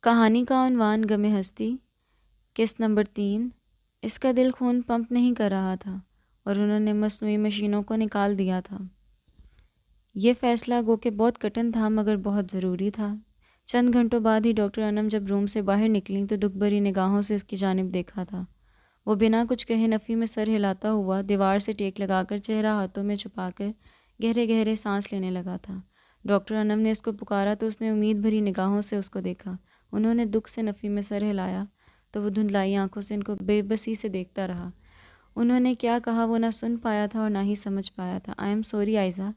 کہانی کا عنوان غم ہستی، قسط نمبر 3۔ اس کا دل خون پمپ نہیں کر رہا تھا اور انہوں نے مصنوعی مشینوں کو نکال دیا تھا۔ یہ فیصلہ گو کہ بہت کٹن تھا مگر بہت ضروری تھا۔ چند گھنٹوں بعد ہی ڈاکٹر انم جب روم سے باہر نکلیں تو دکھ بھری نگاہوں سے اس کی جانب دیکھا تھا۔ وہ بنا کچھ کہے نفی میں سر ہلاتا ہوا دیوار سے ٹیک لگا کر چہرہ ہاتھوں میں چھپا کر گہرے گہرے سانس لینے لگا تھا۔ ڈاکٹر انم نے اس کو پکارا تو اس نے امید بھری نگاہوں سے اس کو دیکھا۔ انہوں نے دکھ سے نفی میں سر ہلایا تو وہ دھندلائی آنکھوں سے ان کو بے بسی سے دیکھتا رہا۔ انہوں نے کیا کہا وہ نہ سن پایا تھا اور نہ ہی سمجھ پایا تھا۔ I am sorry Aiza.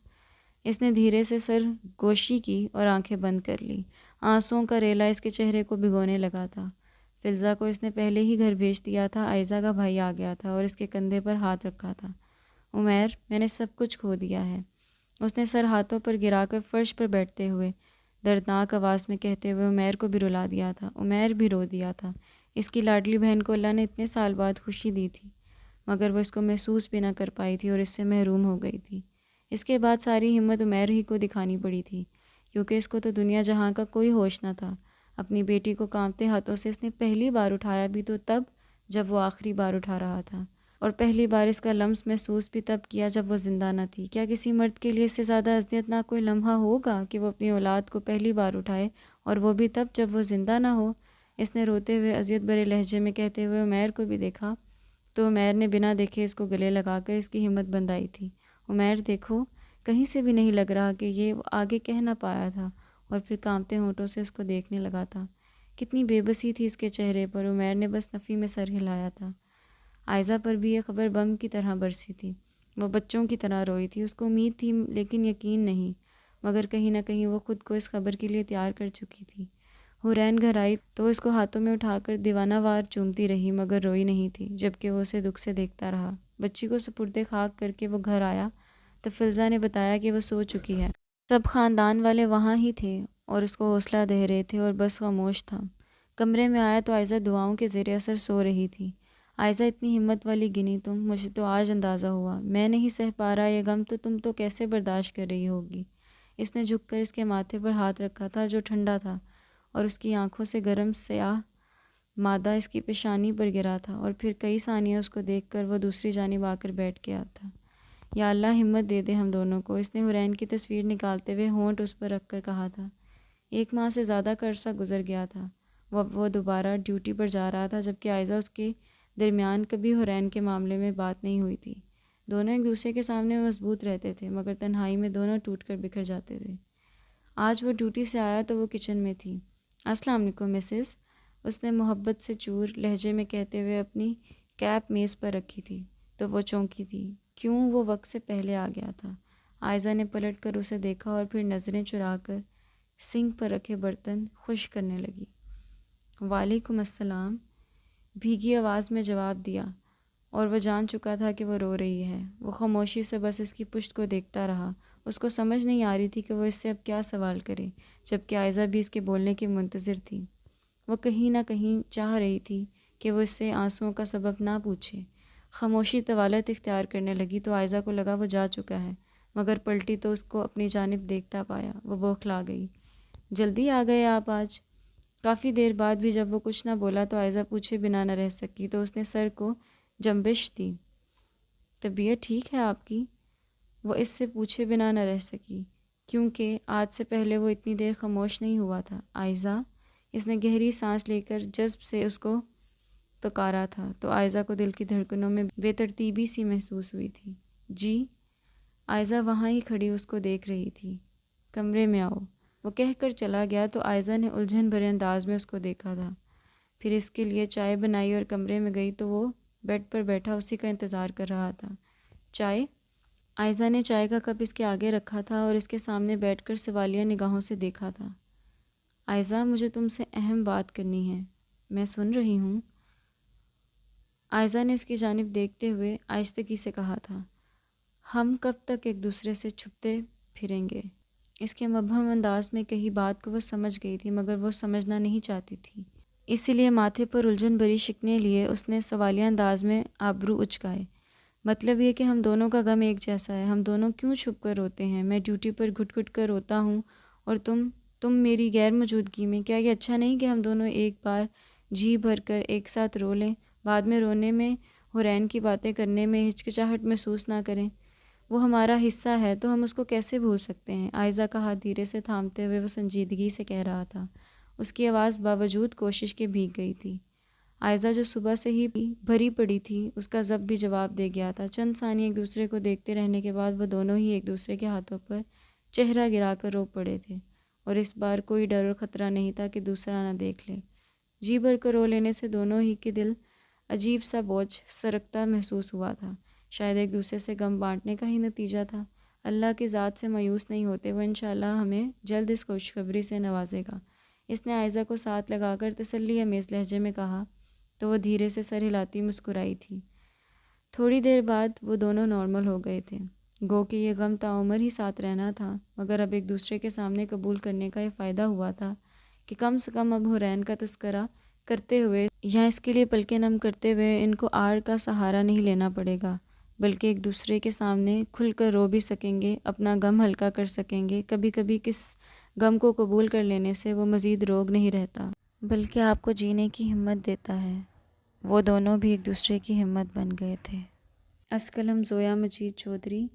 اس نے دھیرے سے سر گوشی کی اور آنکھیں بند کر لی۔ آنسوؤں کا ریلا اس کے چہرے کو بھگونے لگا تھا۔ فلزا کو اس نے پہلے ہی گھر بھیج دیا تھا۔ آئزہ کا بھائی آ گیا تھا اور اس کے کندھے پر ہاتھ رکھا تھا۔ عمیر، میں نے سب کچھ کھو دیا ہے، اس نے سر ہاتھوں پر گرا کر فرش پر بیٹھتے ہوئے دردناک آواز میں کہتے ہوئے عمیر کو بھی رلا دیا تھا۔ عمیر بھی رو دیا تھا۔ اس کی لاڈلی بہن کو اللہ نے اتنے سال بعد خوشی دی تھی مگر وہ اس کو محسوس بھی نہ کر پائی تھی اور اس سے محروم ہو گئی تھی۔ اس کے بعد ساری ہمت عمیر ہی کو دکھانی پڑی تھی کیونکہ اس کو تو دنیا جہاں کا کوئی ہوش نہ تھا۔ اپنی بیٹی کو کانپتے ہاتھوں سے اس نے پہلی بار اٹھایا بھی تو تب جب وہ آخری بار اٹھا رہا تھا، اور پہلی بار اس کا لمس محسوس بھی تب کیا جب وہ زندہ نہ تھی۔ کیا کسی مرد کے لیے اس سے زیادہ اذیت ناک کوئی لمحہ ہوگا کہ وہ اپنی اولاد کو پہلی بار اٹھائے، اور وہ بھی تب جب وہ زندہ نہ ہو؟ اس نے روتے ہوئے اذیت بھرے لہجے میں کہتے ہوئے عمیر کو بھی دیکھا تو عمیر نے بنا دیکھے اس کو گلے لگا کر اس کی ہمت بندھائی تھی۔ عمیر دیکھو، کہیں سے بھی نہیں لگ رہا کہ یہ آگے کہہ نہ پایا تھا اور پھر کانپتے ہونٹوں سے اس کو دیکھنے لگا تھا۔ کتنی بے بسی تھی اس کے چہرے پر۔ عمیر نے بس نفی میں سر ہلایا تھا۔ آئزہ پر بھی یہ خبر بم کی طرح برسی تھی۔ وہ بچوں کی طرح روئی تھی۔ اس کو امید تھی لیکن یقین نہیں، مگر کہیں نہ کہیں وہ خود کو اس خبر کے لیے تیار کر چکی تھی۔ حورین گھر آئی تو اس کو ہاتھوں میں اٹھا کر دیوانہ وار چومتی رہی مگر روئی نہیں تھی، جبکہ وہ اسے دکھ سے دیکھتا رہا۔ بچی کو سپرد خاک کر کے وہ گھر آیا تو فلزا نے بتایا کہ وہ سو چکی ہے۔ سب خاندان والے وہاں ہی تھے اور اس کو حوصلہ دے رہے تھے اور بس خاموش تھا۔ کمرے میں آیا تو آئزہ دعاؤں کے زیر اثر سو رہی تھی۔ آئزہ، اتنی ہمت والی گنی تم، مجھے تو آج اندازہ ہوا۔ میں نہیں سہ پا رہا یہ غم تو تم تو کیسے برداشت کر رہی ہوگی۔ اس نے جھک کر اس کے ماتھے پر ہاتھ رکھا تھا جو ٹھنڈا تھا اور اس کی آنکھوں سے گرم سیاہ مادہ اس کی پیشانی پر گرا تھا، اور پھر کئی ثانیہ اس کو دیکھ کر وہ دوسری جانب آ کر بیٹھ گیا تھا۔ یا اللہ ہمت دے دے ہم دونوں کو، اس نے حورین کی تصویر نکالتے ہوئے ہونٹ اس پر رکھ کر کہا تھا۔ 1 ماہ سے زیادہ کا عرصہ گزر گیا تھا۔ وہ دوبارہ ڈیوٹی پر جا رہا تھا جبکہ آئزہ اس کے درمیان کبھی حورین کے معاملے میں بات نہیں ہوئی تھی۔ دونوں ایک دوسرے کے سامنے مضبوط رہتے تھے مگر تنہائی میں دونوں ٹوٹ کر بکھر جاتے تھے۔ آج وہ ڈیوٹی سے آیا تو وہ کچن میں تھی۔ السلام علیکم مسز، اس نے محبت سے چور لہجے میں کہتے ہوئے اپنی کیپ میز پر رکھی تھی تو وہ چونکی تھی۔ کیوں وہ وقت سے پہلے آ گیا تھا؟ آئزہ نے پلٹ کر اسے دیکھا اور پھر نظریں چرا کر سنک پر رکھے برتن خشک کرنے لگی۔ وعلیکم السلام، بھیگی آواز میں جواب دیا، اور وہ جان چکا تھا کہ وہ رو رہی ہے۔ وہ خاموشی سے بس اس کی پشت کو دیکھتا رہا۔ اس کو سمجھ نہیں آ رہی تھی کہ وہ اس سے اب کیا سوال کرے، جبکہ آئزہ بھی اس کے بولنے کی منتظر تھی۔ وہ کہیں نہ کہیں چاہ رہی تھی کہ وہ اس سے آنسوؤں کا سبب نہ پوچھے۔ خاموشی طوالت اختیار کرنے لگی تو آئزہ کو لگا وہ جا چکا ہے، مگر پلٹی تو اس کو اپنی جانب دیکھتا پایا۔ وہ بوکھلا گئی۔ جلدی آ گئے آپ آج؟ کافی دیر بعد بھی جب وہ کچھ نہ بولا تو آئزہ پوچھے بنا نہ رہ سکی تو اس نے سر کو جنبش دی۔ طبیعت ٹھیک ہے آپ کی؟ وہ اس سے پوچھے بنا نہ رہ سکی کیونکہ آج سے پہلے وہ اتنی دیر خاموش نہیں ہوا تھا۔ آئزہ، اس نے گہری سانس لے کر جذب سے اس کو پکارا تھا تو آئزہ کو دل کی دھڑکنوں میں بے ترتیبی سی محسوس ہوئی تھی۔ جی؟ آئزہ وہاں ہی کھڑی اس کو دیکھ رہی تھی۔ کمرے میں آؤ، وہ کہہ کر چلا گیا تو آئزہ نے الجھن بھرے انداز میں اس کو دیکھا تھا۔ پھر اس کے لیے چائے بنائی اور کمرے میں گئی تو وہ بیڈ پر بیٹھا اسی کا انتظار کر رہا تھا۔ چائے؟ آئزہ نے چائے کا کپ اس کے آگے رکھا تھا اور اس کے سامنے بیٹھ کر سوالیہ نگاہوں سے دیکھا تھا۔ آئزہ، مجھے تم سے اہم بات کرنی ہے۔ میں سن رہی ہوں۔ آئزہ نے اس کی جانب دیکھتے ہوئے آہستگی سے کہا تھا۔ ہم کب تک ایک دوسرے سے چھپتے پھریں گے؟ اس کے مبہم انداز میں کہی بات کو وہ سمجھ گئی تھی مگر وہ سمجھنا نہیں چاہتی تھی، اسی لیے ماتھے پر الجھن بھری شکنیں لیے اس نے سوالیہ انداز میں آبرو اچکائے۔ مطلب یہ کہ ہم دونوں کا غم ایک جیسا ہے، ہم دونوں کیوں چھپ کر روتے ہیں؟ میں ڈیوٹی پر گھٹ گھٹ کر روتا ہوں اور تم تم میری غیر موجودگی میں، کیا یہ اچھا نہیں کہ ہم دونوں ایک بار جی بھر کر ایک ساتھ رو لیں، بعد میں رونے میں، حورین کی باتیں کرنے میں ہچکچاہٹ محسوس نہ کریں؟ وہ ہمارا حصہ ہے تو ہم اس کو کیسے بھول سکتے ہیں؟ عائزہ کا ہاتھ دھیرے سے تھامتے ہوئے وہ سنجیدگی سے کہہ رہا تھا۔ اس کی آواز باوجود کوشش کے بھیگ گئی تھی۔ عائزہ جو صبح سے ہی بھری پڑی تھی، اس کا ضب بھی جواب دے گیا تھا۔ چند ثانیے ایک دوسرے کو دیکھتے رہنے کے بعد وہ دونوں ہی ایک دوسرے کے ہاتھوں پر چہرہ گرا کر رو پڑے تھے، اور اس بار کوئی ڈر اور خطرہ نہیں تھا کہ دوسرا نہ دیکھ لے۔ جی بھر کر رو لینے سے دونوں ہی کے دل عجیب سا بوجھ سرکتا محسوس ہوا تھا۔ شاید ایک دوسرے سے غم بانٹنے کا ہی نتیجہ تھا۔ اللہ کی ذات سے مایوس نہیں ہوتے، وہ انشاءاللہ ہمیں جلد اس خوشخبری سے نوازے گا، اس نے عائزہ کو ساتھ لگا کر تسلی امیز لہجے میں کہا، تو وہ دھیرے سے سر ہلاتی مسکرائی تھی۔ تھوڑی دیر بعد وہ دونوں نارمل ہو گئے تھے۔ گو کہ یہ غم تعمر ہی ساتھ رہنا تھا، مگر اب ایک دوسرے کے سامنے قبول کرنے کا یہ فائدہ ہوا تھا کہ کم سے کم اب حورین کا تذکرہ کرتے ہوئے یا اس کے لیے پلکیں نم کرتے ہوئے ان کو آڑ کا سہارا نہیں لینا پڑے گا، بلکہ ایک دوسرے کے سامنے کھل کر رو بھی سکیں گے، اپنا غم ہلکا کر سکیں گے۔ کبھی کبھی کس غم کو قبول کر لینے سے وہ مزید روگ نہیں رہتا، بلکہ آپ کو جینے کی ہمت دیتا ہے۔ وہ دونوں بھی ایک دوسرے کی ہمت بن گئے تھے۔ از قلم زویا مجید چودھری۔